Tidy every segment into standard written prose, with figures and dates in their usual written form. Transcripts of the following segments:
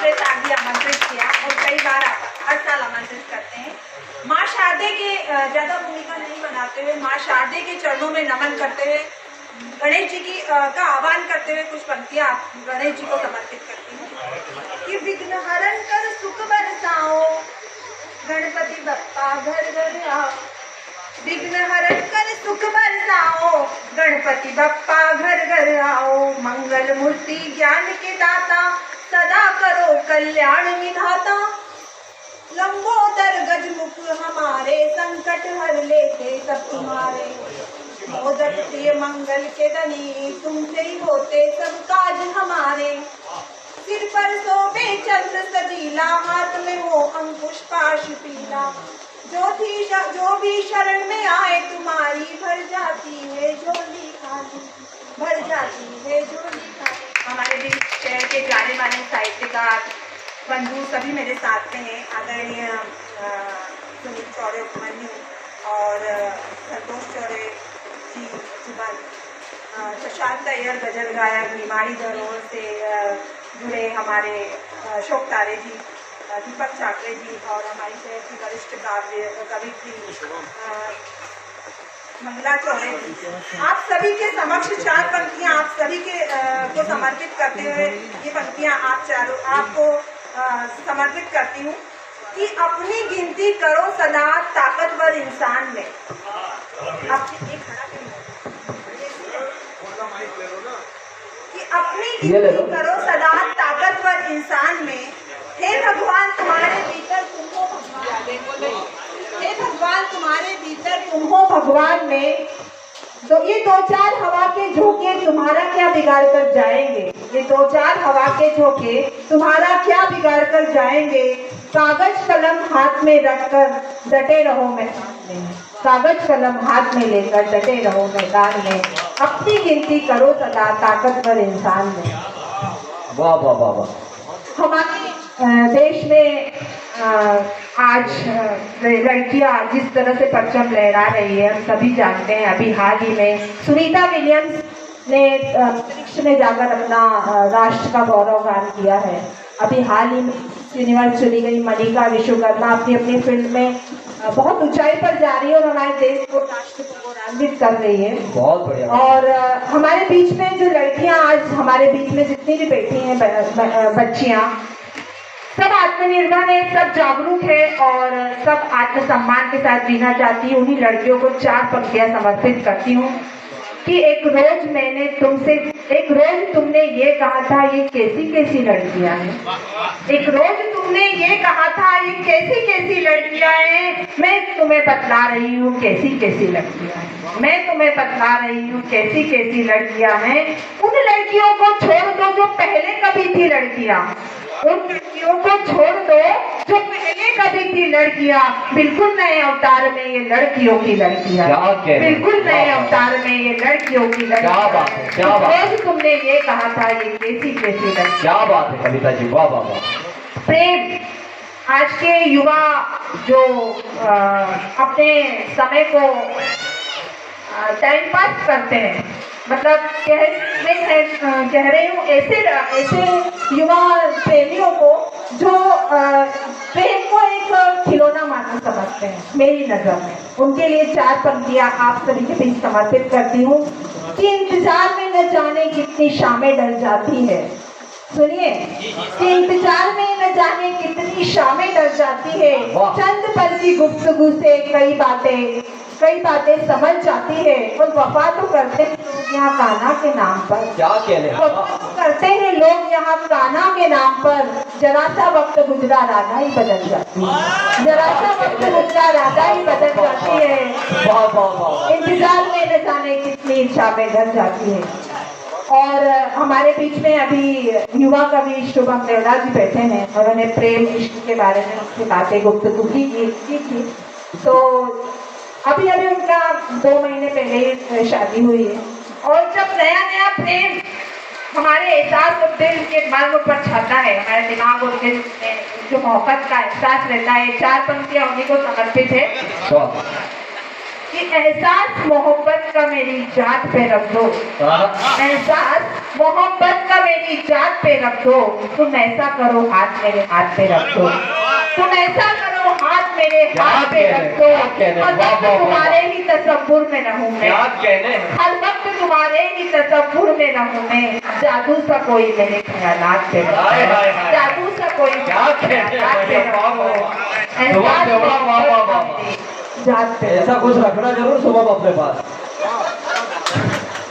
दूसरे साल भी आमंत्रित किया और कई बार हर साल आमंत्रित करते हैं। माँ शारदे के ज़्यादा भूमिका नहीं बनाते हुए माँ शारदे के चरणों में नमन करते हुए गणेश जी की का आह्वान करते हुए कुछ पंक्तियाँ गणेश जी को समर्पित करती हूँ कि विघ्न हरण कर सुख बरसाओ गणपति बप्पा घर घर आओ। विघ्न हरण कर सुख बरसाओ गणपति बप्पा घर घर आओ। मंगल मूर्ति ज्ञान के दाता सदा करो कल्याण विधाता। लंबोदर गजमुख हमारे संकट हर लेते सब तुम्हारे। मोदक प्रिय मंगल के धनी तुमसे ही होते सब काज हमारे। सिर पर शोभे चंद्र सजीला हाथ में हो अंकुश पाश पीला। जो भी शरण में आए तुम्हारी भर जाती है झोली खाली भर जाती है झोली खाली। हमारे बीच शहर के जाने माने साहित्यकार बंधु सभी मेरे साथ में हैं। आदरणीय सुनील चौड़े उपमन्यु और संतोष चौड़े जी सुबह शशांक अय्यर गजल गायक निमाड़ी धरोहर से जुड़े हमारे शोक तारे जी दीपक चाकरे जी और हमारी शहर की वरिष्ठ कवित्री मंगला चौड़े जी। आप सभी के समक्ष चार पंक्तियां आप सभी के को समर्पित करते हुए ये पंक्तियां आपको समर्पित करती हूँ कि अपनी गिनती करो सदा ताकतवर इंसान में। कि अपनी गिनती करो सदा ताकतवर इंसान में। हे भगवान तुम्हारे भीतर तुम हो भगवान। हे भगवान तुम्हारे भीतर तुम हो भगवान में। तो ये दो चार हवा के झोंके तुम्हारा क्या बिगाड़ कर जाएंगे। ये दो चार हवा के झोंके तुम्हारा क्या बिगाड़ कर जाएंगे। कागज कलम हाथ में रखकर डटे रहो मैदान में। कागज कलम हाथ में लेकर डटे रहो मैदान में। अपनी गिनती करो सदा ताकतवर इंसान में। वाह वाह वाह वाह। हमारे देश में आज लड़कियां जिस तरह से परचम लहरा रही है हम सभी जानते हैं। अभी हाल ही में सुनीता विलियम्स ने अंतरिक्ष में जाकर अपना राष्ट्र का गौरव गान किया है। अभी हाल ही में यूनिवर्स चली गई मनिका विश्वकर्मा अपनी अपनी फील्ड में बहुत ऊंचाई पर जा रही है और हमारे देश को राष्ट्र को गौरवान्वित कर रही है। बहुत बढ़िया। और हमारे बीच में जो लड़कियां आज हमारे बीच में जितनी भी बैठी हैं बच्चियां सब आत्मनिर्भर है, सब जागरूक है और सब आत्मसम्मान के साथ जीना चाहती है। उन्हीं लड़कियों को चार पंक्तियां समर्पित करती हूँ कि एक रोज तुमने ये कहा था ये कैसी कैसी लड़कियां हैं। एक रोज तुमने ये कहा था ये कैसी कैसी लड़कियां हैं। मैं तुम्हें बतला रही हूँ कैसी कैसी लड़कियां हैं। मैं तुम्हें बतला रही हूँ कैसी कैसी लड़कियां हैं। उन लड़कियों को छोड़ दो जो पहले कभी थी लड़कियां। उन लड़कियों को छोड़ दो जो पहले कभी थी लड़कियां। बिल्कुल नए अवतार में ये लड़कियों की लड़कियां। बिल्कुल नए अवतार में ये लड़कियों की लड़कियां। रोज तुमने ये कहा था ये कैसी कैसी लड़कियां। क्या बात है कविता जी, वाह वाह वाह। प्रेम आज के युवा जो अपने समय को टाइम पास करते हैं मतलब कह रही हूँ ऐसे युवा प्रेमियों को जो प्रेम को एक खिलौना माना समझते हैं मेरी नजर में। उनके लिए चार पंक्तियां आप सभी के बीच समर्पित करती हूँ कि इंतजार में न जाने कितनी शामें डर जाती है। सुनिए कि इंतजार में न जाने कितनी शामें डर जाती है। चंद पल की गुफ्तगू से कई बातें समझ जाती है। और वफा तो करते हैं लोग यहाँ कान्हा के नाम पर। क्या कहने करते हैं लोग यहाँ कान्हा के नाम पर। जरा सा वक्त गुजरा राधा ही बदल जाती है। जरा सा वक्त गुजरा राधा ही बदल जाती है। इंतजार में न जाने कितनी शामें डर जाती है। और हमारे बीच में अभी युवा कवि शुभम देवड़ा जी बैठे हैं। उन्होंने प्रेम इश्क के बारे में उसकी बातें गुफ्तगू की थी। तो अभी उनका 2 महीने पहले ही शादी हुई है। और जब नया प्रेम हमारे एहसास और दिल के मर्म पर छाता है, हमारे दिमाग और दिल में जो मोहब्बत का एहसास रहता है, चार पंक्तियां उन्हीं को समर्पित है कि एहसास मोहब्बत का मेरी जात पे रख दो। एहसास मोहब्बत का मेरी जात पे रख दो, तुम ऐसा करो हाथ मेरे हाथ पे रख दो, तुम ऐसा करो हाथ मेरे हाथ पे रख दो, हर वक्त तुम्हारे ही तसव्वुर में रहूं मैं, हर वक्त तुम्हारे ही तसव्वुर में रहूं मैं, जादू सा कोई मेरे ख्यालात पे रख दो, जादू सा कोई ख्यालात पे रख दो, जात पे ऐसा कुछ रखना जरूर सुबह अपने पास।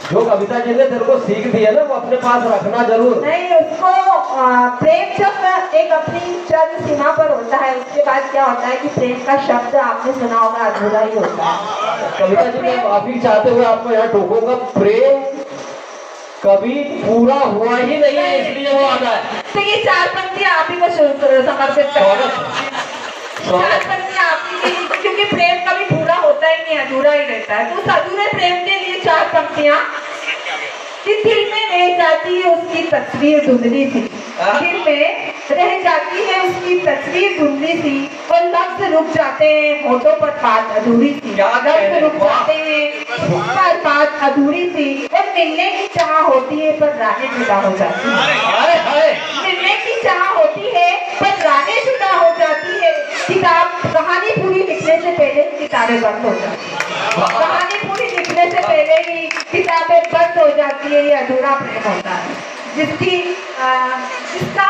जो कविता जी ने तेरे को सीख दी है ना, वो अपने पास रखना जरूर। नहीं, उसको प्रेम जब एक अपनी चरम सीमा पर होता है, उसके बाद क्या होता है कि प्रेम का शब्द आपने सुना होगा अधूरा ही होता है। कविता जी, मैं माफी चाहते हुए आपको यहाँ टोकूंगा, प्रेम कभी पूरा हुआ ही नहीं है, इसलिए वो आता है। तो ये चार पंक्तियां आप ही को समर्पित क्योंकि प्रेम कभी पूरा होता ही नहीं, अधूरा ही रहता है। तो उस अधूरे प्रेम के लिए चार पंक्तियां। जिस दिल में रह जाती है उसकी तस्वीर धुंधली सी, दिल में रह जाती है उसकी तस्वीर धुंधली सी, और लफ्ज रुक जाते हैं होठों पर बात अधूरी सी, लफ्ज रुक जाते हैं पर बात अधूरी सी, और मिलने की चाह होती है पर राहें जुदा हो जाती है, मिलने की चाह होती है पर राहें जुदा हो जाती है। किताब कहानी पूरी लिखने से पहले ही किताबें बंद हो जाती है, कहानी पूरी लिखने से पहले ही किताबें बंद हो जाती है। ये अधूरा प्रेम होता है, जिसका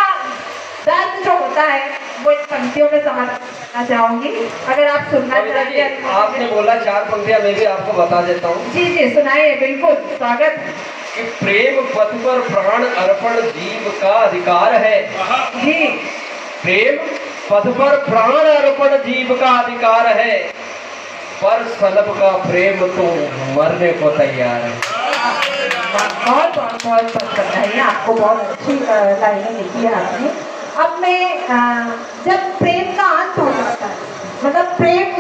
दर्द जो होता है वो इन पंक्तियों में समझना चाहूंगी, अगर आप सुनना चाहते हैं। आपने बोला चार पंक्तियां, मैं भी आपको बता देता हूँ। जी जी सुनाइए, बिल्कुल स्वागत। कि प्रेम पथ पर प्राण अर्पण जीव का अधिकार है। जी, प्रेम पथ पर प्राण अर्पण जीव का अधिकार है, पर सलब का प्रेम तो मरने को तैयार है। बहुत बहुत बहुत बधाई, आपको बहुत अच्छी लाइनें लिखी है आपने। अब मैं जब प्रेम का अंत हो जाता है, मतलब प्रेम